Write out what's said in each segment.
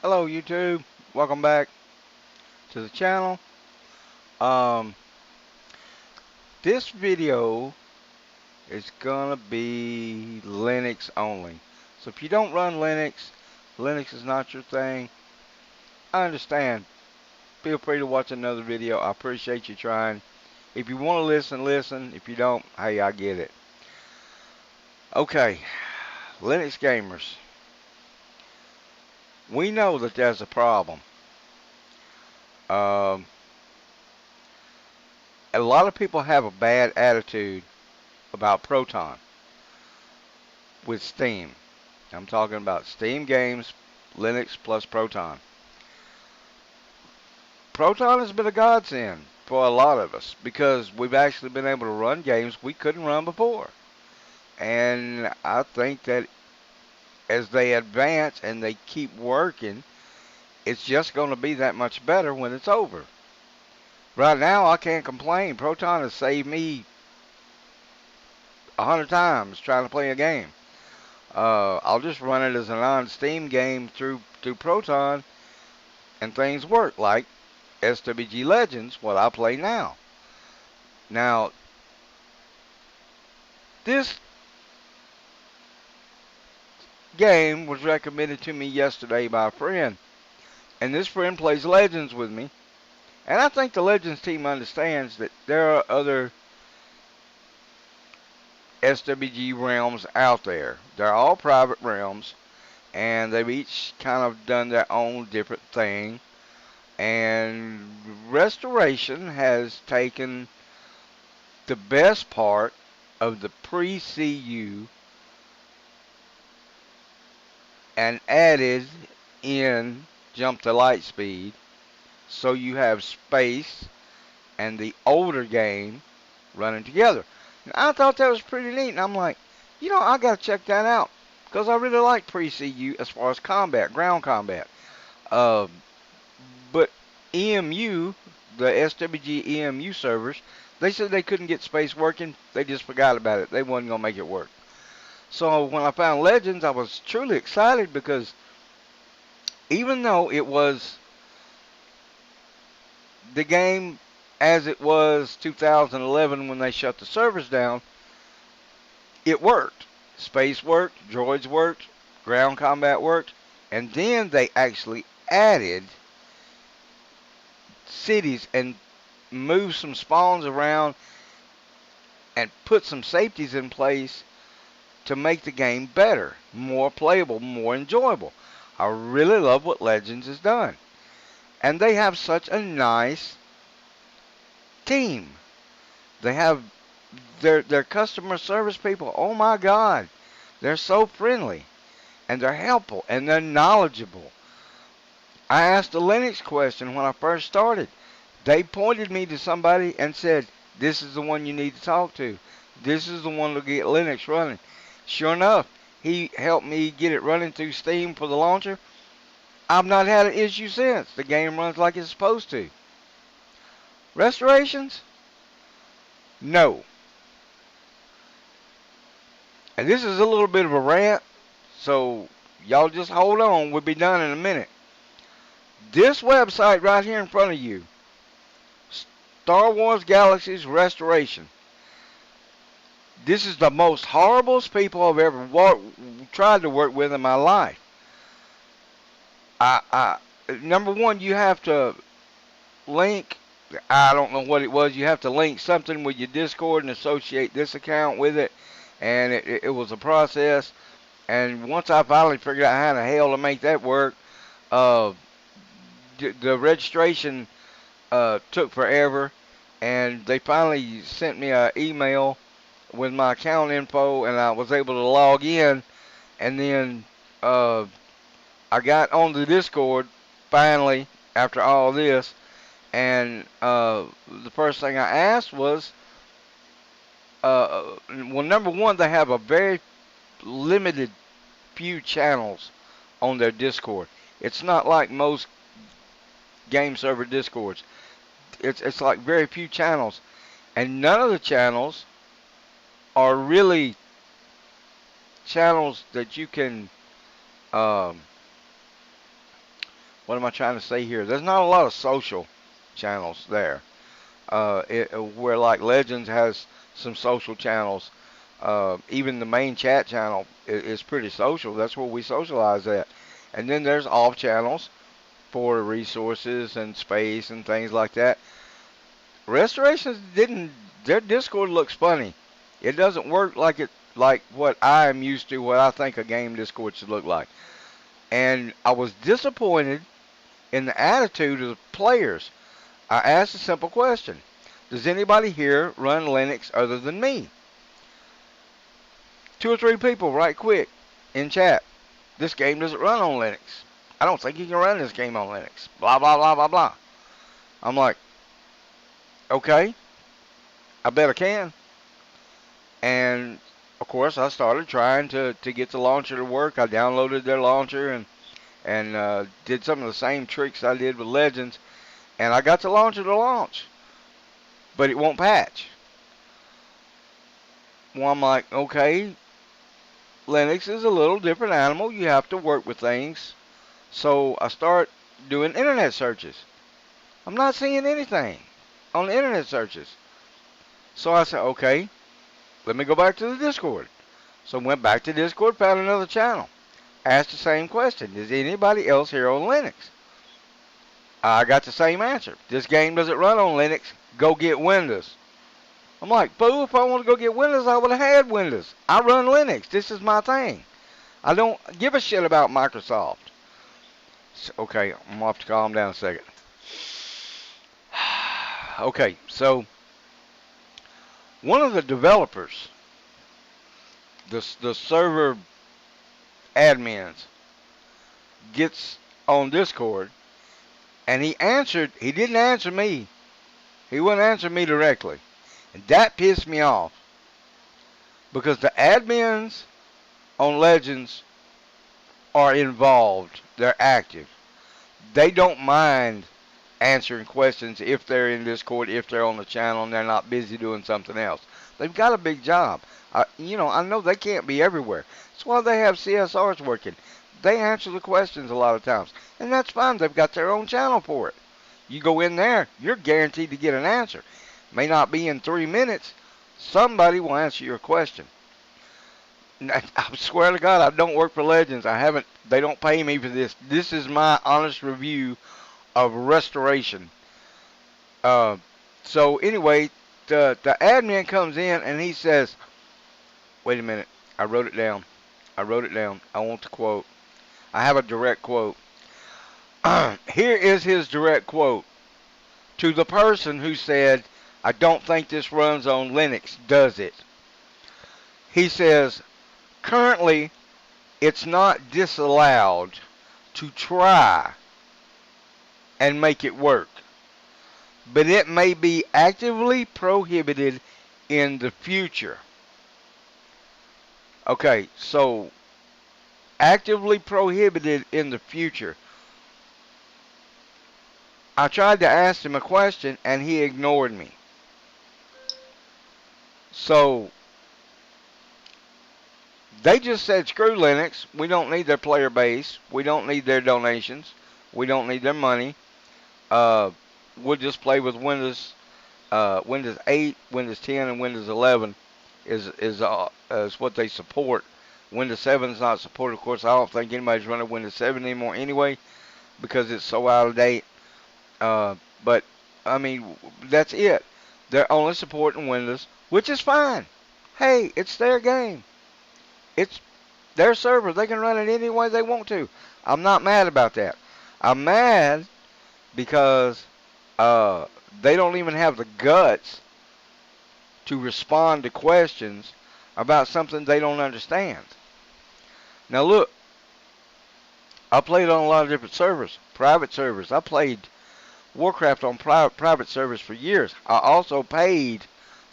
Hello YouTube, welcome back to the channel. Um, this video is gonna be Linux only. So if you don't run Linux, Linux is not your thing, I understand. Feel free to watch another video. I appreciate you trying. If you want to listen, listen. If you don't, hey, I get it. Okay, Linux gamers. We know that there's a problem. Um, a lot of people have a bad attitude about Proton with Steam. I'm talking about Steam games, Linux plus Proton. Proton has been a godsend for a lot of us because we've actually been able to run games we couldn't run before. And I think that as they advance and they keep working, it's just going to be that much better when it's over. Right now, I can't complain. Proton has saved me 100 times trying to play a game. I'll just run it as a non-Steam game through Proton, and things work. Like SWG Legends, what I play now. Now, this game was recommended to me yesterday by a friend, and this friend plays Legends with me, and I think the Legends team understands that there are other SWG realms out there. They're all private realms, and they've each kind of done their own different thing, and Restoration has taken the best part of the pre-CU and added in jump to light speed, so you have space and the older game running together. And I thought that was pretty neat, and I'm like, I gotta check that out because I really like pre-CU as far as combat, ground combat. Uh, but EMU, the SWG EMU servers, they said they couldn't get space working. They just forgot about it. They wasn't gonna make it work. So when I found Legends, I was truly excited because even though it was the game as it was 2011 when they shut the servers down, it worked. Space worked, droids worked, ground combat worked, and then they actually added cities and moved some spawns around and put some safeties in place to make the game better, more playable, more enjoyable. I really love what Legends has done. And they have such a nice team. They have their customer service people. Oh my God, they're so friendly and they're helpful and they're knowledgeable. I asked a Linux question when I first started. They pointed me to somebody and said, "This is the one you need to talk to. This is the one to get Linux running." Sure enough, he helped me get it running through Steam for the launcher. I've not had an issue since. The game runs like it's supposed to. Restorations? No. And this is a little bit of a rant, so y'all just hold on. We'll be done in a minute. This website right here in front of you, Star Wars Galaxy's Restoration. This is the most horriblest people I've ever tried to work with in my life. Number one, you have to link. I don't know what it was. You have to link something with your Discord and associate this account with it, and it was a process. And once I finally figured out how the hell to make that work, uh, the registration took forever, and they finally sent me an email with my account info, and I was able to log in, and then I got on the Discord finally after all this, and the first thing I asked was, well, number one, they have a very limited few channels on their Discord. It's not like most game server Discords. It's like very few channels, and none of the channels are really channels that you can um, what am I trying to say here? There's not a lot of social channels there. Where like Legends has some social channels. Even the main chat channel is pretty social. That's where we socialize at. And then there's off channels for resources and space and things like that. Restorations didn't. Their Discord looks funny. It doesn't work like what I am used to. What I think a game Discord should look like. And I was disappointed in the attitude of the players. I asked a simple question: does anybody here run Linux other than me? Two or three people, right quick, in chat. This game doesn't run on Linux. I don't think you can run this game on Linux. Blah blah blah blah blah. I'm like, okay, I bet I can. And of course, I started trying to get the launcher to work. I downloaded their launcher and did some of the same tricks I did with Legends, and I got the launcher to launch, but it won't patch. Well, I'm like, okay, Linux is a little different animal. You have to work with things. So I start doing internet searches. I'm not seeing anything on the internet searches. So I said, okay, let me go back to the Discord. So I went back to Discord, found another channel. Asked the same question. Is anybody else here on Linux? I got the same answer. This game doesn't run on Linux. Go get Windows. I'm like, boo, if I want to go get Windows, I would have had Windows. I run Linux. This is my thing. I don't give a shit about Microsoft. So, okay, I'm off to calm down a second. Okay, so one of the developers, the server admins, gets on Discord, and he didn't answer me. He wouldn't answer me directly. And that pissed me off. Because the admins on Legends are involved. They're active. They don't mind answering questions if they're in Discord, if they're on the channel and they're not busy doing something else. They've got a big job. I know they can't be everywhere. That's why they have CSRs working. They answer the questions a lot of times. And that's fine. They've got their own channel for it. You go in there, you're guaranteed to get an answer. May not be in 3 minutes. Somebody will answer your question. I swear to God, I don't work for Legends. They don't pay me for this. This is my honest review of Restoration. So anyway, the admin comes in and he says, wait a minute, I wrote it down. I want the quote. I have a direct quote. Here is his direct quote to the person who said, I don't think this runs on Linux, does it? He says, currently, it's not disallowed to try and make it work, but it may be actively prohibited in the future. Okay, so actively prohibited in the future. I tried to ask him a question and he ignored me. So they just said, screw Linux. We don't need their player base. We don't need their donations. We don't need their money. We'll just play with Windows. Windows 8, Windows 10, and Windows 11 is what they support. Windows 7 is not supported. Of course, I don't think anybody's running Windows 7 anymore anyway because it's so out of date. But, I mean, that's it. They're only supporting Windows, which is fine. Hey, it's their game. It's their server. They can run it any way they want to. I'm not mad about that. I'm mad because they don't even have the guts to respond to questions about something they don't understand. Now look, I played on a lot of different servers, private servers. I played Warcraft on private servers for years. I also paid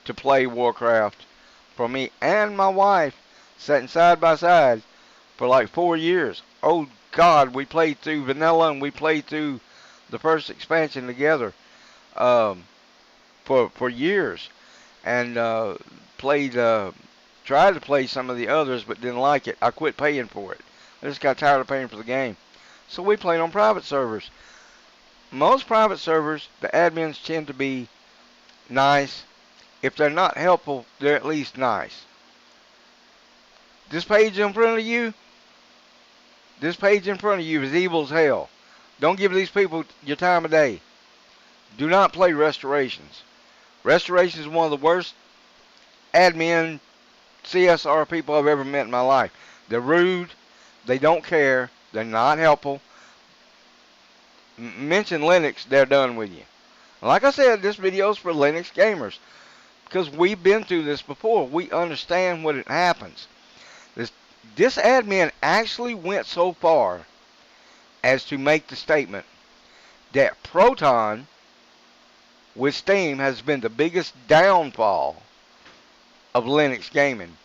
to play Warcraft for me and my wife, sitting side by side for like 4 years. Oh God, we played through vanilla and we played through the first expansion together for years, and tried to play some of the others but didn't like it. I quit paying for it. I just got tired of paying for the game. So we played on private servers. Most private servers, the admins tend to be nice. If they're not helpful, they're at least nice. This page in front of you, this page in front of you is evil as hell. Don't give these people your time of day. Do not play Restorations. Restorations is one of the worst admin CSR people I've ever met in my life. They're rude. They don't care. They're not helpful. Mention Linux, they're done with you. Like I said, this video is for Linux gamers because we've been through this before. We understand what it happens. This admin actually went so far as to make the statement that Proton with Steam has been the biggest downfall of Linux gaming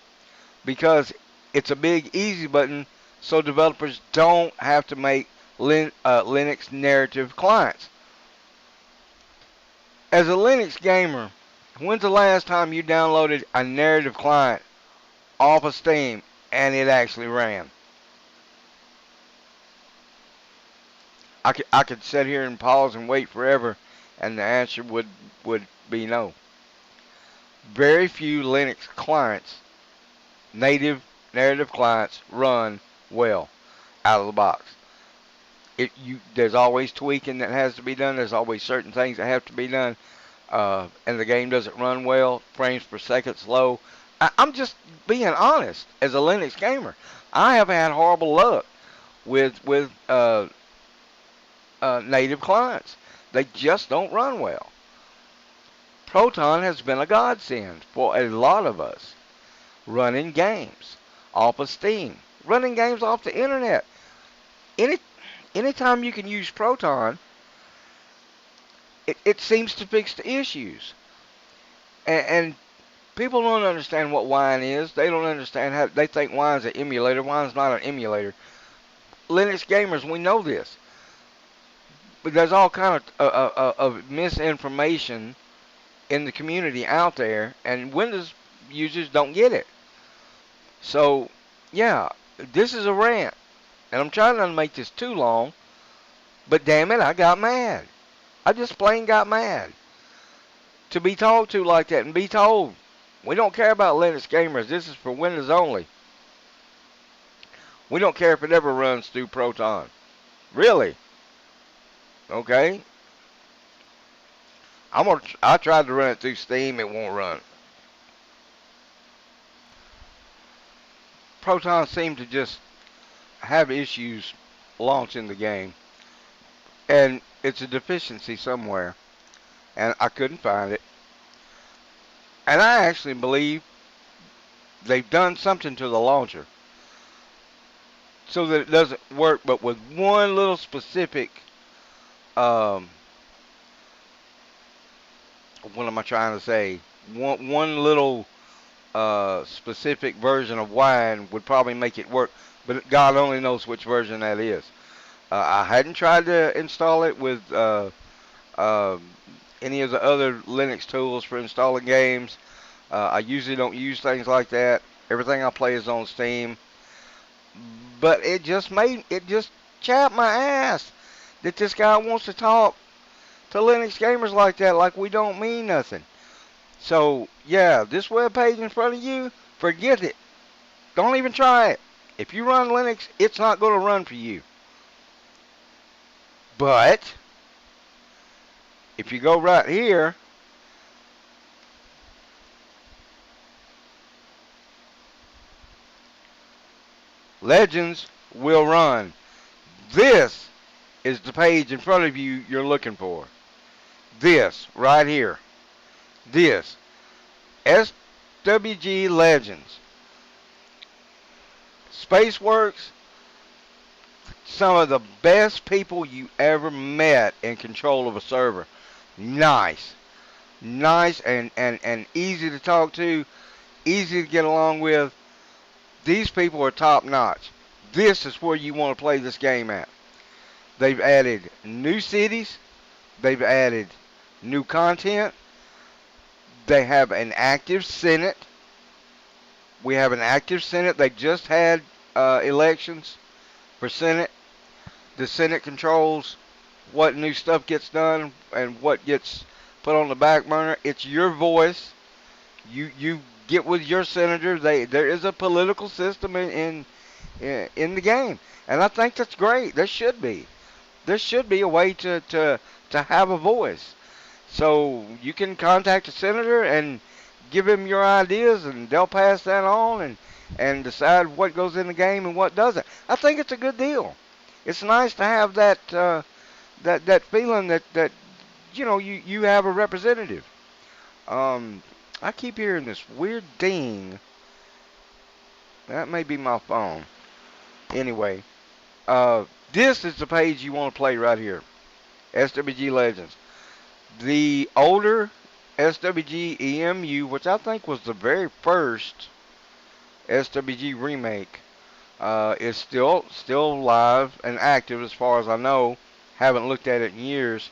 because it's a big easy button so developers don't have to make Linux narrative clients. As a Linux gamer, when's the last time you downloaded a narrative client off of Steam and it actually ran? I could sit here and pause and wait forever and the answer would be no. Very few Linux clients, native narrative clients, run well out of the box. There's always tweaking that has to be done. There's always certain things that have to be done. And the game doesn't run well. Frames per second slow. I'm just being honest. As a Linux gamer, I have had horrible luck with native clients. They just don't run well. Proton has been a godsend for a lot of us. Running games off of Steam. Running games off the internet. Anytime you can use Proton, it seems to fix the issues. And people don't understand what wine is. They don't understand how they think wine's an emulator. Wine's not an emulator. Linux gamers, we know this. But there's all kind of misinformation in the community out there, and Windows users don't get it. So, yeah, this is a rant. And I'm trying not to make this too long, but damn it, I got mad. I just plain got mad. To be talked to like that and be told, we don't care about Linux gamers, this is for Windows only. We don't care if it ever runs through Proton. Really? Okay. I tried to run it through Steam, it won't run. Proton seemed to just have issues launching the game. And it's a deficiency somewhere. And I couldn't find it. And I actually believe they've done something to the launcher so that it doesn't work, but with one little specific, what am I trying to say? One little specific version of wine would probably make it work, but God only knows which version that is. I hadn't tried to install it with any of the other Linux tools for installing games. I usually don't use things like that. Everything I play is on Steam. But it just chapped my ass that this guy wants to talk to Linux gamers like that, like we don't mean nothing. So, yeah, this web page in front of you, forget it. Don't even try it. If you run Linux, it's not going to run for you. But if you go right here, Legends will run. This is the page in front of you you're looking for. This right here. This SWG Legends. Spaceworks, some of the best people you ever met in control of a server. Nice. Nice and easy to talk to, easy to get along with. These people are top notch. This is where you want to play this game at. They've added new cities. They've added new content. They have an active Senate. We have an active Senate. They just had elections for Senate. The Senate controls what new stuff gets done and what gets put on the back burner. It's your voice. You get with your senator. There is a political system in the game, and I think that's great. There should be a way to have a voice. So you can contact a senator and give him your ideas, and they'll pass that on and decide what goes in the game and what doesn't. I think it's a good deal. It's nice to have that feeling that you have a representative. Um, I keep hearing this weird ding. That may be my phone. Anyway, this is the page you want to play right here. SWG Legends. The older SWG EMU, which I think was the very first SWG remake, is still live and active as far as I know. Haven't looked at it in years.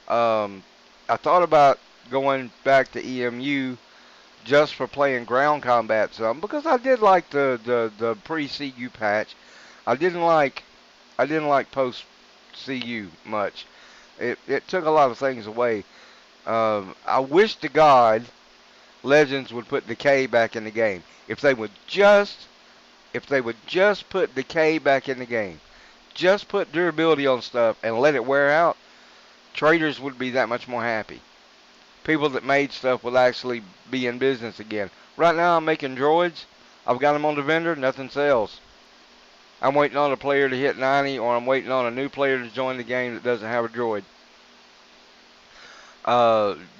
I thought about going back to EMU just for playing ground combat some because I did like the pre-CU patch. I didn't like post CU much. It took a lot of things away. I wish to God Legends would put decay back in the game. If they would just put decay back in the game, just put durability on stuff and let it wear out, traders would be that much more happy. People that made stuff will actually be in business again. Right now I'm making droids. I've got them on the vendor. Nothing sells. I'm waiting on a player to hit 90, or I'm waiting on a new player to join the game that doesn't have a droid.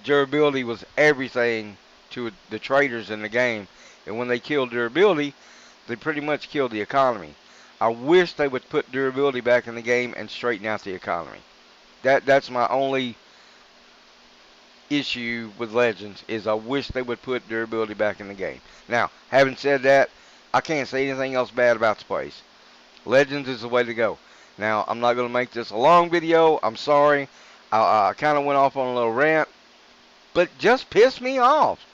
Durability was everything to the traders in the game, and when they killed durability, they pretty much killed the economy. I wish they would put durability back in the game and straighten out the economy. That's my only issue with Legends is I wish they would put durability back in the game. Now, having said that, I can't say anything else bad about the place. Legends is the way to go. Now, I'm not going to make this a long video. I'm sorry. I kind of went off on a little rant, but just pissed me off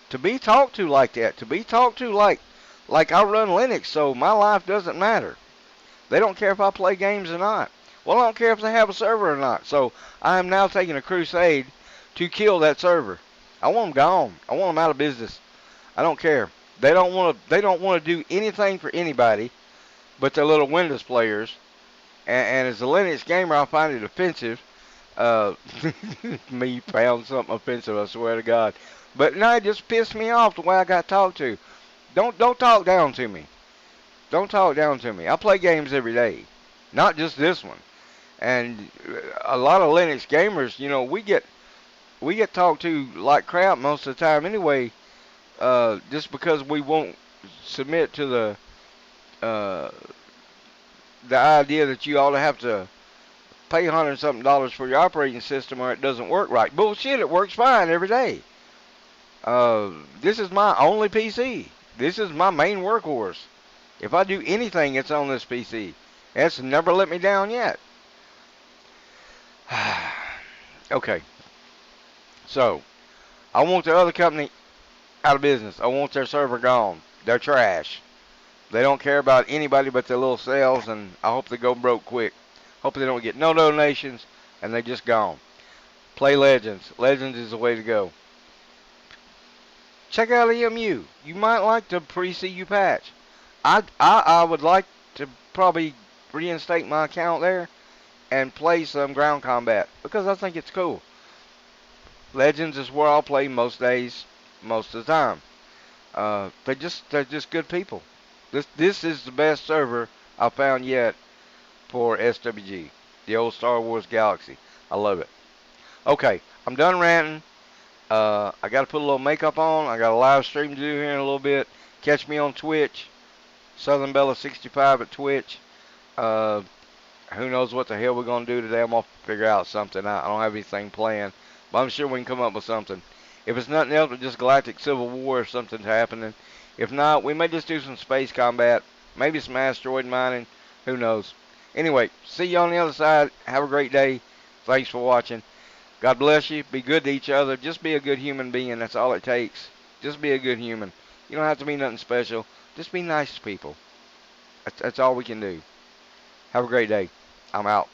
to be talked to like that. To be talked to like I run Linux, so my life doesn't matter. They don't care if I play games or not. Well, I don't care if they have a server or not. So I am now taking a crusade to kill that server. I want them gone. I want them out of business. I don't care. They don't want to. They don't want to do anything for anybody but the little Windows players. And as a Linux gamer, I find it offensive. Uh, me found something offensive. I swear to God. But no, it just pissed me off the way I got talked to. Don't talk down to me. Don't talk down to me. I play games every day, not just this one. And a lot of Linux gamers, we get talked to like crap most of the time anyway, just because we won't submit to uh, the idea that you ought to have to pay $100 something for your operating system or it doesn't work right. Bullshit, it works fine every day. This is my only PC. This is my main workhorse. If I do anything, it's on this PC. It's never let me down yet. Okay, so I want the other company out of business. I want their server gone. They're trash. They don't care about anybody but their little selves, and I hope they go broke quick. Hope they don't get no donations, and they just gone. Play Legends. Legends is the way to go. Check out EMU. You might like the pre-CU patch. I would like to probably reinstate my account there and play some ground combat because I think it's cool. Legends is where I'll play most days, most of the time. They're just good people. This is the best server I've found yet for SWG, the old Star Wars Galaxy. I love it. Okay, I'm done ranting. I got to put a little makeup on. I got a live stream to do here in a little bit. Catch me on Twitch, Southern Bella 65 at Twitch. Uh, who knows what the hell we're gonna do today? I'm gonna figure out something. I don't have anything planned, but I'm sure we can come up with something. If it's nothing else but just Galactic Civil War, if something's happening. If not, we may just do some space combat, maybe some asteroid mining. Who knows? Anyway, see you on the other side. Have a great day. Thanks for watching. God bless you. Be good to each other. Just be a good human being. That's all it takes. Just be a good human. You don't have to be nothing special. Just be nice to people. That's all we can do. Have a great day. I'm out.